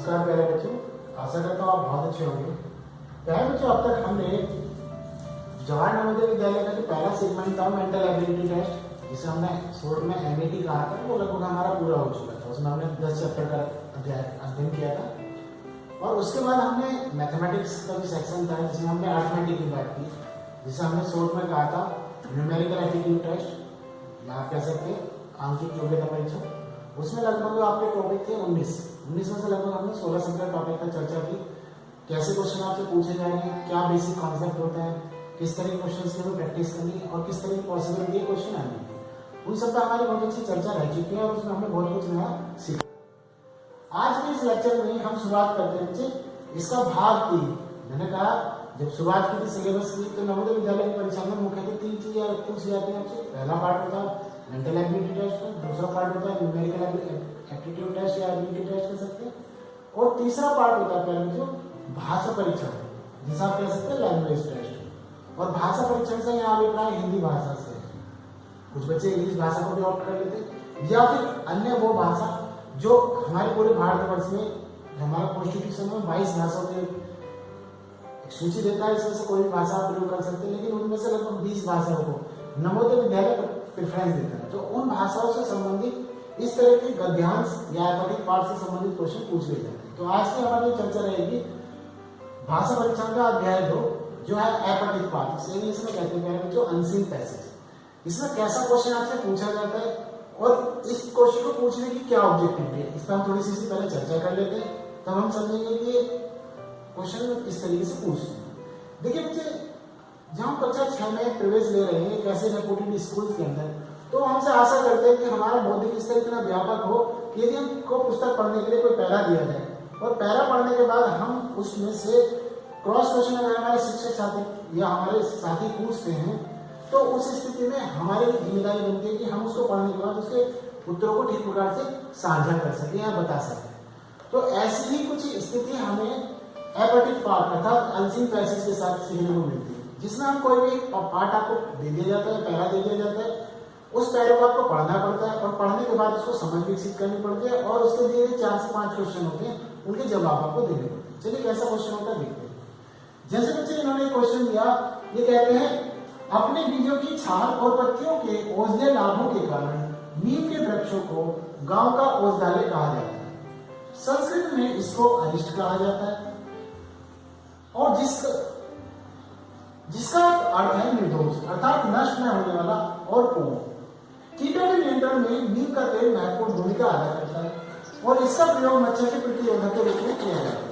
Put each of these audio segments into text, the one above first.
नमस्कार प्यारे बच्चों, आशा करता हूँ आप बहुत अच्छे होंगे। प्यारे बच्चों, अब तक हमने जवाहर नवोदय विद्यालय का जो पहला सेगमेंट था मेंटल एबिलिटी टेस्ट, जिसे हमने शॉर्ट में एमएटी कहा था, वो लगभग हमारा पूरा हो चुका था। उसमें हमने 10 चैप्टर का अध्ययन किया था और उसके बाद हमने मैथमेटिक्स का भी सेक्शन था जिसमें हमने अरिथमेटिक की बात की, जिसे हमने शॉर्ट में कहा था न्यूमेरिकल एप्टीट्यूड टेस्ट, या आप कह सकते हैं आंकिक योग्यता परीक्षा। उसमें लगभग आपके टॉपिक थे 19 में से लगभग हमने 16-17 टॉपिक पर चर्चा की। कैसे क्वेश्चन आपसे पूछे जाएंगे, क्या बेसिक कॉन्सेप्ट होता है, किस तरह के क्वेश्चन की हमें प्रैक्टिस करनी है और किस तरह की पॉसिबिलिटी है क्वेश्चन आने की, उन सब पर हमारी बहुत अच्छी चर्चा रह चुकी है और उसमें हमने बहुत कुछ नया सीखा। आज के इस लेक्चर में हम शुरुआत करते हैं बच्चे इसका भाग 3। मैंने कहा जब शुरुआत की थी सिलेबस की तो नवोदय विद्यालय की परीक्षा में मुख्यतः 3 चीजें पूछी जाती हैं आपसे। पहला पार्ट होता है मेंटल एबिलिटी टेस्ट, दूसरा पार्ट होता है न्यूमेरिकल एप्टीट्यूड टेस्ट या एबिलिटी टेस्ट कह सकते हैं, और तीसरा पार्ट होता है पहले जो भाषा परीक्षण, जिसे आप कह सकते हैं लैंग्वेज टेस्ट। और भाषा परीक्षण से यहाँ अभिप्राय हिंदी भाषा से, कुछ बच्चे इंग्लिश भाषा को भी ऑप्ट कर लेते हैं या फिर अन्य वो भाषा जो हमारे पूरे भारतवर्ष में हमारा कॉन्स्टिट्यूशन में 22 भाषाओं की एक सूची देता है, इसमें से कोई भी भाषा आप प्रयोग कर सकते हैं, लेकिन उनमें से लगभग 20 भाषाओं को नवोदय विद्यालय प्रेफरेंस देता है। तो उन भाषाओं से संबंधित इस तरह के गद्यांश या एपिक पार्ट से संबंधित क्वेश्चन पूछ लिए जाते हैं। तो आज की हमारी चर्चा रहेगी भाषा परीक्षण का अध्याय 2 जो है एपिक पार्ट, इसे इंग्लिश में कहते हैं जो अनसीन पैसेज। इसमें कैसा क्वेश्चन आपसे पूछा जाता है और इस क्वेश्चन को पूछने की क्या ऑब्जेक्टिव है, इस पर हम थोड़ी सी पहले चर्चा कर लेते हैं, तब हम समझेंगे कि क्वेश्चन किस तरीके से पूछते हैं। देखिए बच्चे, जब हम कक्षा 6 में प्रवेश ले रहे हैं कैसे रेपुटेड स्कूल के अंदर, तो हमसे आशा करते हैं कि हमारा बौद्धिक स्तर इतना व्यापक हो कि यदि हमको पुस्तक पढ़ने के लिए कोई पैरा दिया जाए और पैरा पढ़ने के बाद हम उसमें से क्रॉस क्वेश्चन अगर हमारे शिक्षक साथी या हमारे साथी पूछते हैं तो उस स्थिति में हमारी जिम्मेदारी बनती है कि हम उसको पढ़ने के बाद उसके उत्तरों को ठीक प्रकार से साझा कर सकें या बता सकें। तो ऐसी ही कुछ स्थिति हमें एपिक पार्ट अर्थात अनसीन पैसेज के साथ सीखने को मिलती है, जिसमें हम कोई भी पार्ट आपको दे दिया जाता है, पैरा दे दिया जाता है, उस पैरे को आपको पढ़ना पड़ता है और पढ़ने के बाद उसको समझ विकसित करनी पड़ती है और उसके दिए 4 से 5 क्वेश्चन होते हैं, उनके जवाब आपको देने पड़ते हैं। चलिए कैसा क्वेश्चन होता है देखते हैं। जैसे बच्चे इन्होंने क्वेश्चन दिया, ये कहते हैं अपने बीजों की छाल और पत्तियों के औषधीय लाभों के कारण नीम के वृक्षों को गांव का औषधालय कहा जाता है। संस्कृत में इसको अरिष्ट कहा जाता है और जिसका अर्थ है निर्दोष अर्थात नष्ट न होने वाला और पूर्ण। कीटों के नियंत्रण में नीम का तेल महत्वपूर्ण भूमिका अदा करता है और इसका प्रयोग मच्छर के प्रतिरोधक के रूप में किया जाता है।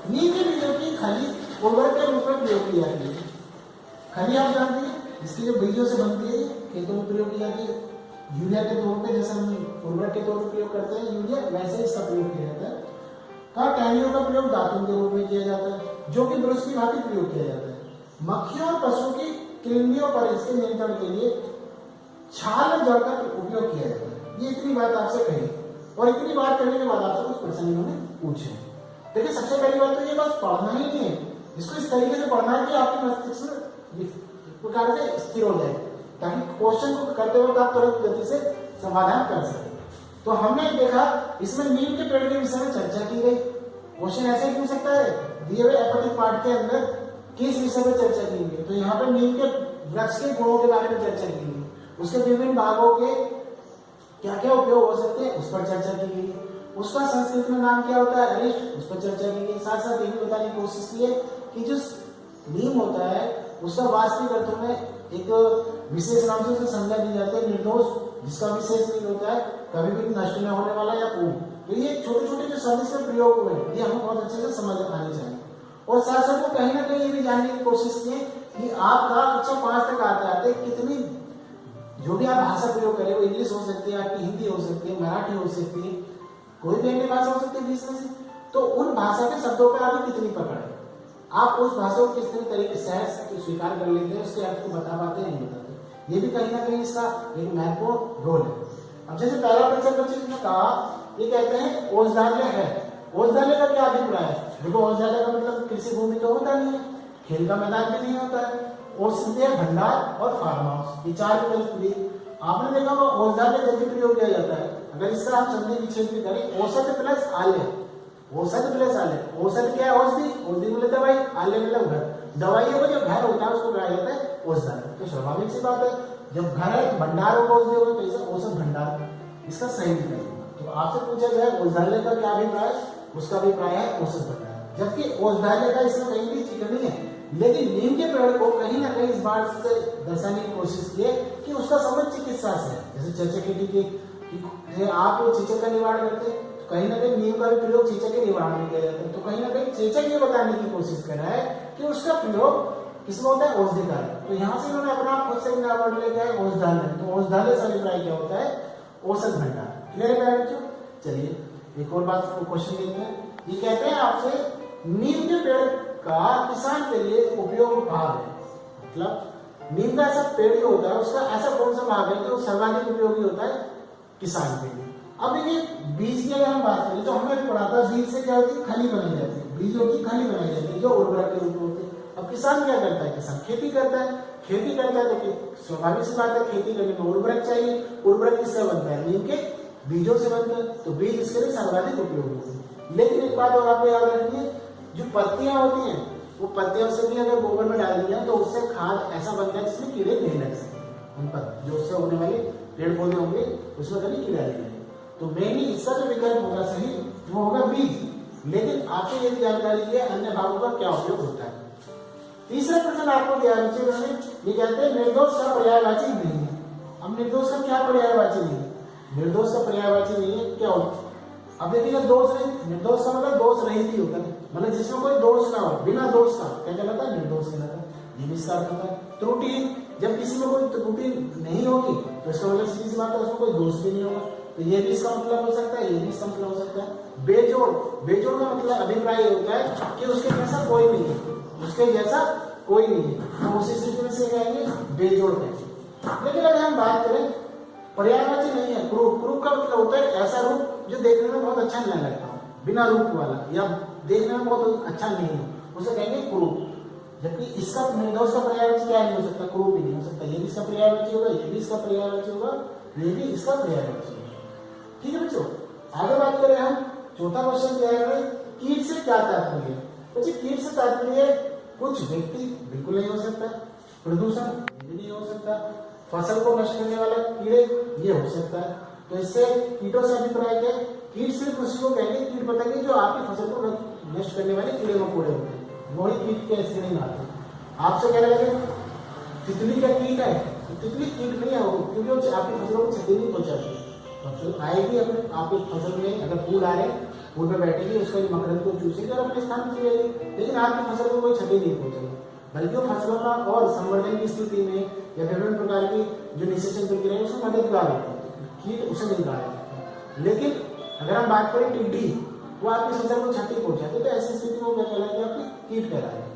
नीम के बीजों की खली उर्वरक के रूप में प्रयोग की जाती है। खली आप जानते हैं, इसकी जो बीजों से बनती है खेतों में प्रयोग की जाती है यूरिया के तौर पे, जैसे हम उर्वरक के तौर पर प्रयोग करते हैं यूरिया, वैसे इसका प्रयोग किया जाता है। टहनियों का प्रयोग दातुन के रूप में किया जाता है जो कि ब्रश की भांति प्रयोग किया जाता है। मक्खियों और पशुओं की कृमियों पर इसके नियंत्रण के लिए छाल जड़ का उपयोग किया जाता है। ये इतनी बात आपसे कही और इतनी बात करने के बाद आपसे कुछ प्रश्न इन्होंने पूछे। देखिए सबसे पहली बात तो ये बस पढ़ना ही नहीं है, इसको इस तरीके से पढ़ना है कि आपके मस्तिष्क में प्रकार से स्थिर हो जाए ताकि क्वेश्चन को करते वक्त आप तुरंत गति से समाधान कर सकें। तो हमने देखा इसमें नीम के पेड़ के विषय में चर्चा की गई। क्वेश्चन ऐसे ही पूछ सकता है दिए हुए एपिक पार्ट के अंदर किस विषय पर चर्चा की गई, तो यहाँ पे नीम के वृक्ष के गुणों के बारे में चर्चा की गई, उसके विभिन्न भागों के क्या क्या उपयोग हो सकते हैं उस पर चर्चा की गई, उसका संस्कृत में नाम क्या होता है अरिष्ट, उस पर चर्चा की गई। साथ साथ ये भी बताने की कोशिश की है कि जो नीम होता है उसका वास्तविक अर्थों में एक विशेष नाम से उसे संज्ञा दी जाती है निर्दोष, जिसका विशेष नहीं होता है कभी भी नष्ट न होने वाला या पूर्ण। तो ये छोटे छोटे जो शब्द से प्रयोग हुए ये हमें बहुत अच्छे से समझ आने चाहिए। और साथ साथ वो कहीं ना कहीं ये भी जानने की कोशिश की कि आपका कक्षा 5 तक आते आते कितनी जो भी आप भाषा प्रयोग करें वो इंग्लिश हो सकती है, आपकी हिंदी हो सकती है, मराठी हो सकती है, कोई भी अन्य भाषा हो सकती है बीच में से, तो उन भाषा के शब्दों पर आपकी कितनी पकड़ है, आप उस भाषा को किस तरीके से स्वीकार कर लेते हैं, उसके अर्थ को बता पाते हैं नहीं बताते, ये भी कहीं ना कहीं इसका एक महत्वपूर्ण रोल है। अब जैसे पहला प्रश्न बच्चे ने कहा, ये कहते हैं औषधालय है, औषधालय का क्या अभिप्राय है? देखो औषधालय का मतलब कृषि भूमि तो होता नहीं है, खेल का मैदान भी नहीं होता है, औषधीय भंडार और फार्म हाउस, ये 4 विकल्प दिए। आपने देखा वो औषधालय जब भी प्रयोग किया जाता है, अगर इसका आप संधि विच्छेद भी करें औषध प्लस आलय, औषध प्लस आले, औषध क्या है? औषधि, औषधि मतलब दवाई, आले मतलब घर। दवाइयों का जो घर होता है उसको कहा जाता है औषधालय। तो स्वाभाविक सी बात है, जब घर है भंडार होगा औषधि होगा, तो इसे औषध भंडार, इसका सही विकल्प होगा। तो आपसे पूछा गया औषधालय का क्या अभिप्राय, उसका अभिप्राय है औषध भंडार। जबकि औषधालय का इसमें कहीं भी जिक्र नहीं है, लेकिन नीम के पेड़ को कहीं ना कहीं इस बात से दर्शाने की कोशिश की है कि उसका संबंध चिकित्सा से है। जैसे चेचक की टीके, आप चेचक का निवारण करते हैं, तो कहीं ना कहीं नीम का भी प्रयोग चेचक के निवारण में किया जाता है। तो कहीं ना कहीं चेचक ये बताने की कोशिश कर रहा है कि उसका प्रयोग किसमें होता है? औषधि का। तो यहाँ से इन्होंने अपना खुद से नाम लेके आए औषधालय। तो औषधालय से अभिप्राय क्या होता है? औषध भंडार। क्लियर है बच्चों? चलिए एक और बात को क्वेश्चन देखते हैं। ये कहते हैं आपसे नीम के पेड़ का किसान के लिए उपयोग भाग है, मतलब नीम का ऐसा पेड़ जो होता है उसका ऐसा कौन सा भाग है जो सर्वाधिक उपयोगी होता है किसान के लिए। अब ये बीज की अगर हम बात करें तो हमने पढ़ा था बीज से क्या होती है? खली बनाई जाती है। बीजों की खली बनाई जाती है जो उर्वरक के रूप में होती है। अब किसान क्या करता है? किसान खेती करता है। खेती करता है तो स्वाभाविक सी बात है, खेती करने में उर्वरक चाहिए। उर्वरक किससे बनता है? नीम के बीजों से बनता है। तो बीज इसके लिए सर्वाधिक उपयोगी होते हैं। लेकिन एक बात और आपको याद रखनी है, जो पत्तियां होती हैं वो पत्तियों से भी अगर गोबर में डाल दिया तो उससे खाद ऐसा बनता है जिसमें कीड़े नहीं लग सकते। उन पर जो उससे होने वाले पेड़ पौधे होंगे उसमें कभी कीड़ा नहीं लगेगा। तो मेनली इसका जो विकल्प होगा सही वो होगा बीज। लेकिन आपको ये जानकारी है अन्य भागों का क्या उपयोग होता है। तीसरा प्रश्न आपको दिया है, ये कहते हैं निर्दोष का पर्यायवाची नहीं है। अब निर्दोष का क्या पर्यायवाची नहीं है? निर्दोष का पर्यायवाची नहीं है क्या होता? अब देखिएगा दोष रहित, निर्दोष का मतलब दोष रहित ही होता है, मतलब जिसमें कोई दोष ना हो, बिना दोष का क्या कहलाता है? निर्दोष कहलाता है। ये भी इसका अर्थ होता है। त्रुटि, जब किसी में कोई त्रुटि नहीं होगी तो इसका मतलब सीधी सी बात है उसमें कोई दोष भी नहीं होगा। तो ये भी इसका मतलब हो सकता है, ये भी इसका मतलब हो सकता है। बेजोड़, बेजोड़ का मतलब अभिप्राय होता है कि उसके जैसा कोई नहीं है, उसके जैसा कोई नहीं है, तो उसी स्थिति में से कहेंगे बेजोड़ कहेंगे। लेकिन अगर हम बात करें पर्यायवाची नहीं है, क्रूप, क्रूप का मतलब होता है ऐसा रूप जो देखने में बहुत अच्छा नहीं लगता हो, बिना रूप वाला या देखने में बहुत अच्छा नहीं हो, उसे कहेंगे क्रूप। जबकि इसका निर्दोष का पर्यायवाची क्या नहीं हो सकता? क्रूप ही नहीं हो सकता। ये भी इसका पर्यायवाची होगा, ये भी इसका पर्यायवाची होगा, ये भी इसका पर्यायवाची होगा। ठीक है बच्चों, आगे बात करें हम। चौथा क्वेश्चन क्या है? कीट से क्या तात्पर्य है? बच्चे कीट से तात्पर्य कुछ व्यक्ति बिल्कुल नहीं हो सकता, प्रदूषण ये भी नहीं हो सकता, फसल को नष्ट करने वाला कीड़े ये हो सकता है। तो इससे कीटों से अभिप्राय क्या? कीट सिर्फ उसी को कहेंगे, कीट बताएंगे जो आपकी फसल को नष्ट करने वाले कीड़े मकोड़े होते हैं, वही कीट के श्रेणी में आते हैं। आपसे कहने लगे तितली का कीट है, तो तितली कीट नहीं है वो, क्योंकि वो आपकी फसलों को क्षति नहीं पहुंचाती। फसल आएगी अपने आपकी फसल में, अगर फूल आ रहे फूल पे बैठेगी, उसका मकरंद को चूसेगी और अपने स्थान पर चली जाएगी, लेकिन आपकी फसल को कोई क्षति नहीं पहुंचेगी, बल्कि वो फसलों का और संवर्धन की स्थिति में या विभिन्न प्रकार की जो निषेचन प्रक्रिया है उसमें मददगार होती है। कीट उसे नहीं गाया जाता। लेकिन अगर हम बात करें टिड्डी, वो आपकी फसल को क्षति पहुंचाती है, तो ऐसी स्थिति में क्या कहलाती है? आपकी कीट कहलाती है।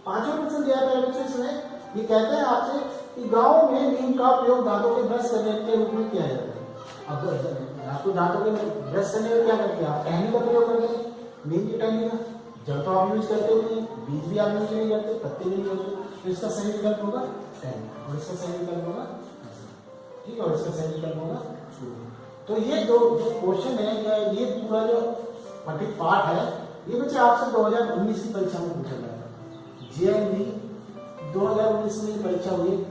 पांचवा प्रश्न दिया है बच्चों इसमें, ये कहते हैं आपसे कि गाँव में नीम का उपयोग दांतों के ब्रश करने के रूप में किया जाता है। अब आपको दांतों के ब्रश करने में क्या करते हैं? आप टहनी का प्रयोग करते हैं, नीम की टहनी का। जड़ तो आप यूज करते हो नहीं, बीज भी आप यूज नहीं करते, पत्ते भी नहीं करते, तो इसका सही विकल्प होगा टहनी, और इसका सही विकल्प होगा ठीक है, और इसका सही विकल्प होगा। तो ये जो क्वेश्चन है, ये पूरा जो पठित पाठ है, ये बच्चे आपसे 2019 की परीक्षा में पूछा गया था। जेएनवी 2019 में परीक्षा हुई,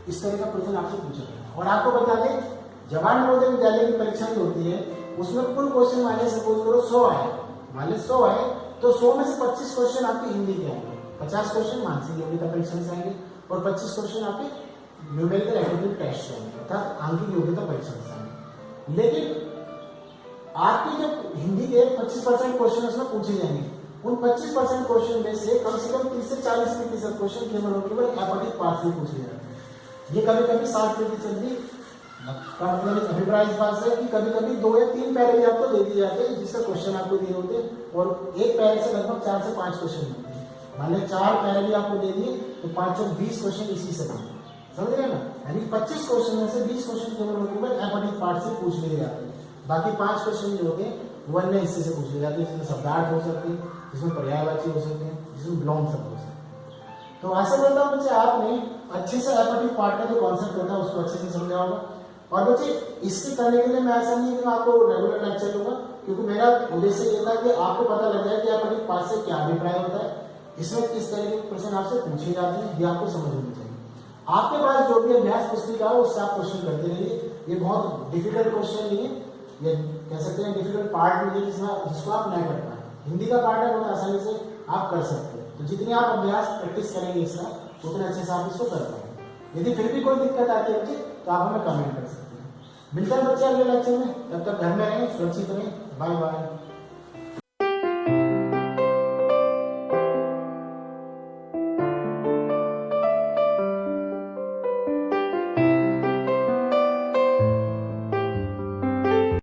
इस तरह का प्रश्न आपसे पूछा गया। और आपको बता दें, जवाहर नवोदय विद्यालय की परीक्षा जो होती है उसमें कुल क्वेश्चन मान लीजिए सपोज करो 100 है, मान लीजिए 100 है, तो 100 में से 25 क्वेश्चन आपके हिंदी के आएंगे, 50 क्वेश्चन मानसिक योग्यता परीक्षा से आएंगे, और 25 क्वेश्चन आपके न्यूमेरिकल एप्टीट्यूड टेस्ट से आएंगे, अर्थात आंकिक योग्यता परीक्षा से आएंगे। लेकिन आपके जो हिंदी के 25% क्वेश्चन उसमें पूछे जाएंगे, उन 25% क्वेश्चन में से कम 30 से 40% क्वेश्चन केवल एपॉटिक पार्ट से पूछे जाते हैं। ये कभी कभी 60% भी अभिप्राय इस बात से कि कभी कभी 2 या 3 पैरे भी आपको दे दिए जाते हैं, जिससे क्वेश्चन आपको दिए होते हैं, और एक पैरे से लगभग 4 से 5 क्वेश्चन होते हैं। मान लीजिए 4 पैरे भी आपको दे दिए तो 5 और 20 क्वेश्चन इसी से बनते हैं, समझ रहे ना? यानी 25 क्वेश्चन में से 20 क्वेश्चन केवल एपॉटिक पार्ट से पूछ लिए जाते हैं, बाकी 5 क्वेश्चन जो होते हैं वो अन्य हिस्से से पूछ लिए जाते हैं, जिसमें शब्दार्थ हो सकते हैं, जिसमें पर्यायवाची हो सकते हैं, जिसमें विलोम शब्द हो सकते हैं। तो आशा करता हूँ बच्चे आपने अच्छे से एपॉटिक पार्ट का जो कॉन्सेप्ट होता है उसको अच्छे से समझा होगा। और बच्चे इसके करने के लिए मैं ऐसा नहीं है कि मैं आपको रेगुलर लेक्चर दूंगा, क्योंकि मेरा उद्देश्य ये था कि आपको पता लग जाए कि आपके पास से क्या अभिप्राय होता है, इसमें किस तरह के प्रश्न आपसे पूछे जाते हैं, ये आपको समझ होनी चाहिए। आपके पास जो भी अभ्यास पुस्तिका हो उससे आप क्वेश्चन करते रहिए। ये बहुत डिफिकल्ट क्वेश्चन नहीं है, ये कह सकते हैं डिफिकल्ट पार्ट नहीं है जिसको आप नहीं कर पाए। हिंदी का पार्ट है, बहुत आसानी से आप कर सकते हैं। तो जितनी आप अभ्यास प्रैक्टिस करेंगे इसका उतने अच्छे से आप इसको कर पाएंगे। यदि फिर भी कोई दिक्कत आती है बच्चे तो आप हमें कमेंट कर सकते हैं। मिलते हैं बच्चे अगले लेक्चर में, तब तक घर में रहें, सुरक्षित रहें। Bye bye.